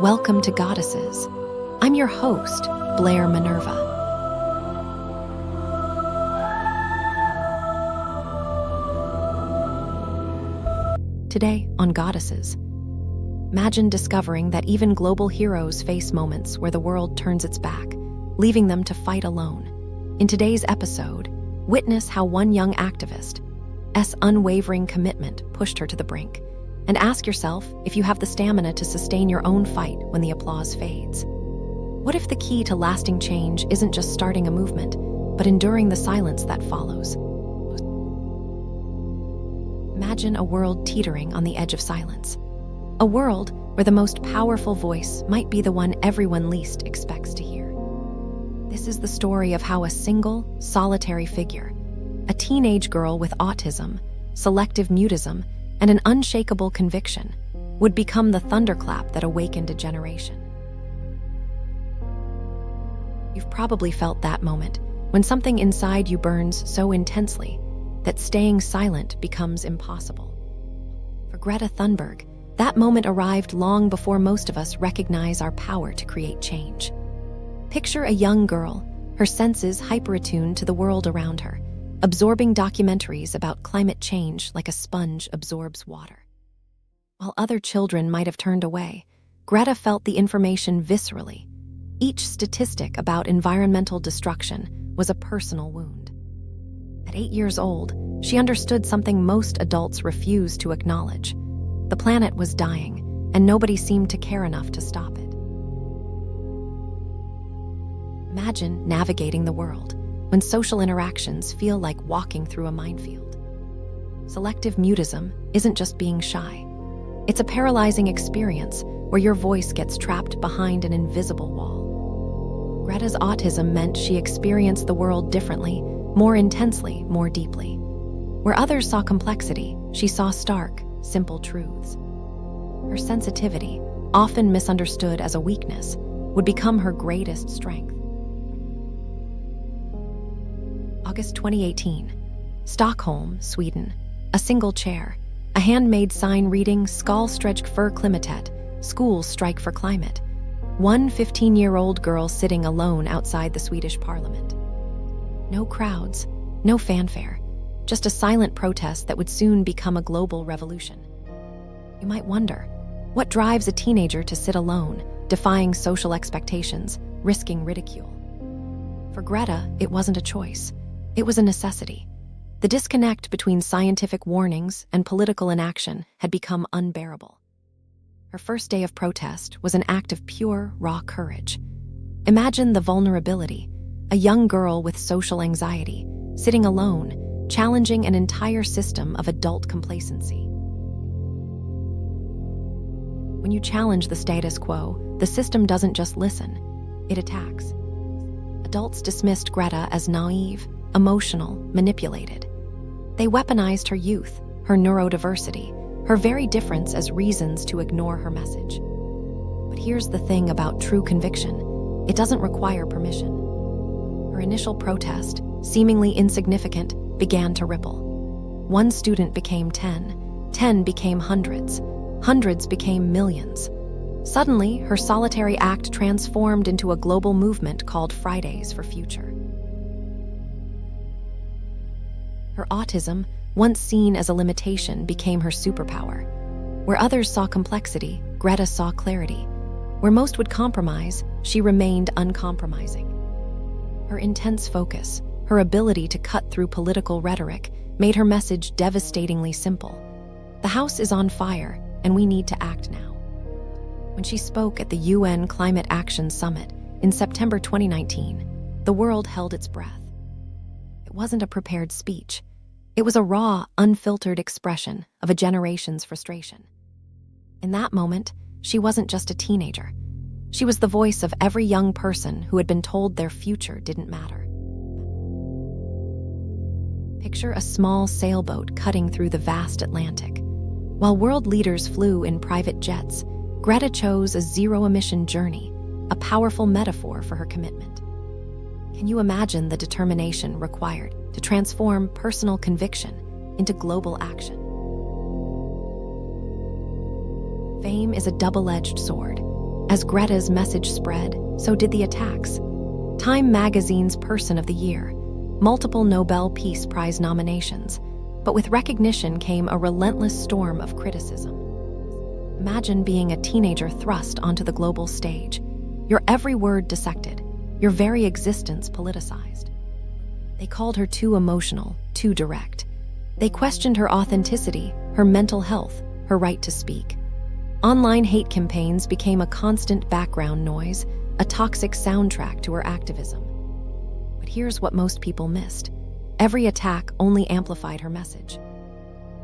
Welcome to Goddesses. I'm your host, Blair Minerva. Today on Goddesses, imagine discovering that even global heroes face moments where the world turns its back, leaving them to fight alone. In today's episode, witness how one young activist's unwavering commitment pushed her to the brink, and ask yourself if you have the stamina to sustain your own fight when the applause fades. What if the key to lasting change isn't just starting a movement, but enduring the silence that follows? Imagine a world teetering on the edge of silence. A world where the most powerful voice might be the one everyone least expects to hear. This is the story of how a single, solitary figure, a teenage girl with autism, selective mutism, and an unshakable conviction, would become the thunderclap that awakened a generation. You've probably felt that moment when something inside you burns so intensely that staying silent becomes impossible. For Greta Thunberg, that moment arrived long before most of us recognize our power to create change. Picture a young girl, her senses hyper-attuned to the world around her, absorbing documentaries about climate change like a sponge absorbs water. While other children might have turned away, Greta felt the information viscerally. Each statistic about environmental destruction was a personal wound. At 8 years old, she understood something most adults refuse to acknowledge. The planet was dying, and nobody seemed to care enough to stop it. Imagine navigating the world when social interactions feel like walking through a minefield. Selective mutism isn't just being shy. It's a paralyzing experience where your voice gets trapped behind an invisible wall. Greta's autism meant she experienced the world differently, more intensely, more deeply. Where others saw complexity, she saw stark, simple truths. Her sensitivity, often misunderstood as a weakness, would become her greatest strength. August 2018, Stockholm, Sweden. A single chair, a handmade sign reading Skalsträck för klimatet, schools strike for climate. One 15-year-old girl sitting alone outside the Swedish parliament. No crowds, no fanfare, just a silent protest that would soon become a global revolution. You might wonder, what drives a teenager to sit alone, defying social expectations, risking ridicule? For Greta, it wasn't a choice. It was a necessity. The disconnect between scientific warnings and political inaction had become unbearable. Her first day of protest was an act of pure, raw courage. Imagine the vulnerability, a young girl with social anxiety, sitting alone, challenging an entire system of adult complacency. When you challenge the status quo, the system doesn't just listen, it attacks. Adults dismissed Greta as naive, emotional, manipulated. They weaponized her youth, her neurodiversity, her very difference as reasons to ignore her message. But here's the thing about true conviction: it doesn't require permission. Her initial protest, seemingly insignificant, began to ripple. One student became 10, 10 became hundreds, hundreds became millions. Suddenly, her solitary act transformed into a global movement called Fridays for Future. Her autism, once seen as a limitation, became her superpower. Where others saw complexity, Greta saw clarity. Where most would compromise, she remained uncompromising. Her intense focus, her ability to cut through political rhetoric, made her message devastatingly simple. The house is on fire, and we need to act now. When she spoke at the UN Climate Action Summit in September 2019, the world held its breath. It wasn't a prepared speech. It was a raw, unfiltered expression of a generation's frustration. In that moment, she wasn't just a teenager. She was the voice of every young person who had been told their future didn't matter. Picture a small sailboat cutting through the vast Atlantic. While world leaders flew in private jets, Greta chose a zero-emission journey, a powerful metaphor for her commitment. Can you imagine the determination required to transform personal conviction into global action? Fame is a double-edged sword. As Greta's message spread, so did the attacks. Time magazine's Person of the Year, multiple Nobel Peace Prize nominations, but with recognition came a relentless storm of criticism. Imagine being a teenager thrust onto the global stage, your every word dissected, your very existence politicized. They called her too emotional, too direct. They questioned her authenticity, her mental health, her right to speak. Online hate campaigns became a constant background noise, a toxic soundtrack to her activism. But here's what most people missed. Every attack only amplified her message.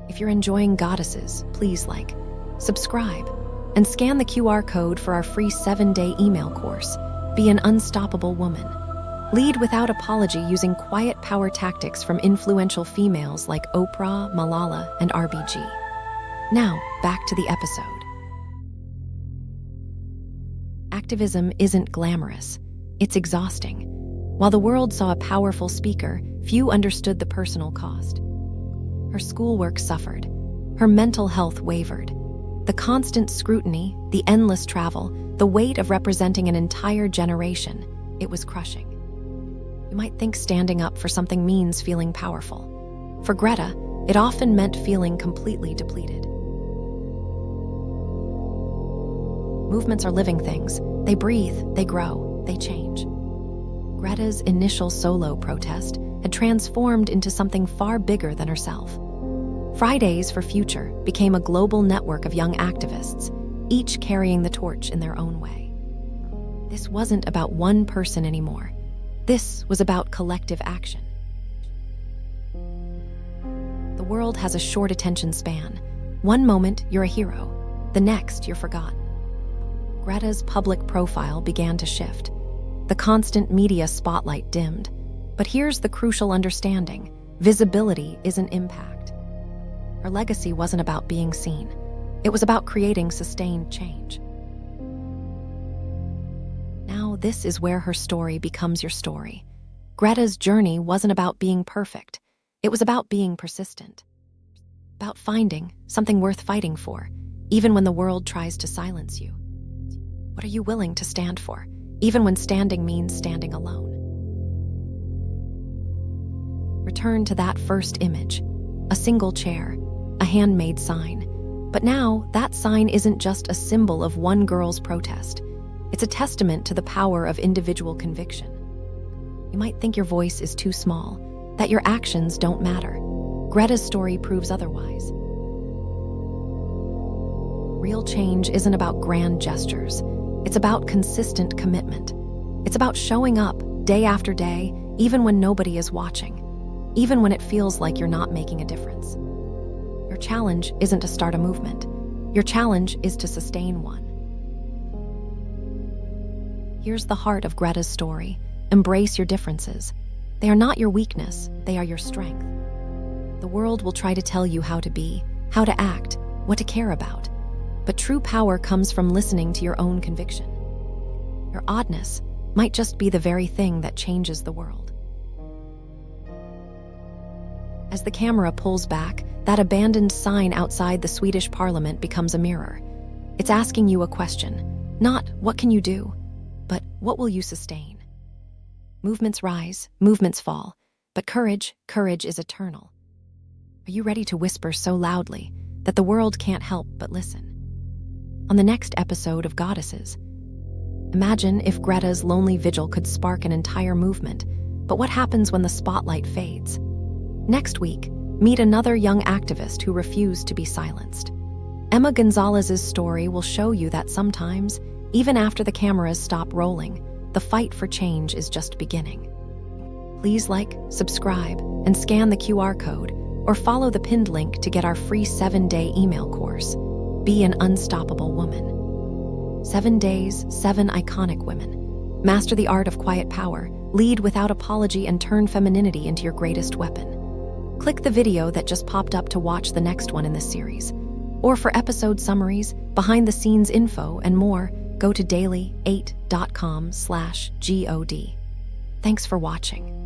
If you're enjoying Goddesses, please like, subscribe, and scan the QR code for our free 7-day email course, Be an Unstoppable Woman. Lead without apology using quiet power tactics from influential females like Oprah, Malala, and RBG. Now, back to the episode. Activism isn't glamorous. It's exhausting. While the world saw a powerful speaker, few understood the personal cost. Her schoolwork suffered. Her mental health wavered. The constant scrutiny, the endless travel, the weight of representing an entire generation, it was crushing. You might think standing up for something means feeling powerful. For Greta, it often meant feeling completely depleted. Movements are living things. They breathe, they grow, they change. Greta's initial solo protest had transformed into something far bigger than herself. Fridays for Future became a global network of young activists, each carrying the torch in their own way. This wasn't about one person anymore. This was about collective action. The world has a short attention span. One moment, you're a hero. The next, you're forgotten. Greta's public profile began to shift. The constant media spotlight dimmed. But here's the crucial understanding. Visibility isn't impact. Her legacy wasn't about being seen. It was about creating sustained change. Now, this is where her story becomes your story. Greta's journey wasn't about being perfect. It was about being persistent. About finding something worth fighting for, even when the world tries to silence you. What are you willing to stand for, even when standing means standing alone? Return to that first image, a single chair, a handmade sign. But now, that sign isn't just a symbol of one girl's protest. It's a testament to the power of individual conviction. You might think your voice is too small, that your actions don't matter. Greta's story proves otherwise. Real change isn't about grand gestures. It's about consistent commitment. It's about showing up day after day, even when nobody is watching, even when it feels like you're not making a difference. Your challenge isn't to start a movement. Your challenge is to sustain one. Here's the heart of Greta's story. Embrace your differences. They are not your weakness, they are your strength. The world will try to tell you how to be, how to act, what to care about. But true power comes from listening to your own conviction. Your oddness might just be the very thing that changes the world. As the camera pulls back, that abandoned sign outside the Swedish parliament becomes a mirror. It's asking you a question, not what can you do, but what will you sustain? Movements rise, movements fall, but courage is eternal. Are you ready to whisper so loudly that the world can't help but listen? On the next episode of Goddesses, imagine if Greta's lonely vigil could spark an entire movement, but what happens when the spotlight fades? Next week, meet another young activist who refused to be silenced. Emma Gonzalez's story will show you that sometimes, even after the cameras stop rolling, the fight for change is just beginning. Please like, subscribe, and scan the QR code, or follow the pinned link to get our free 7-day email course, Be an Unstoppable Woman. 7 days, 7 iconic women. Master the art of quiet power, lead without apology, and turn femininity into your greatest weapon. Click the video that just popped up to watch the next one in this series. Or for episode summaries, behind-the-scenes info, and more, go to daily8.com/god. Thanks for watching.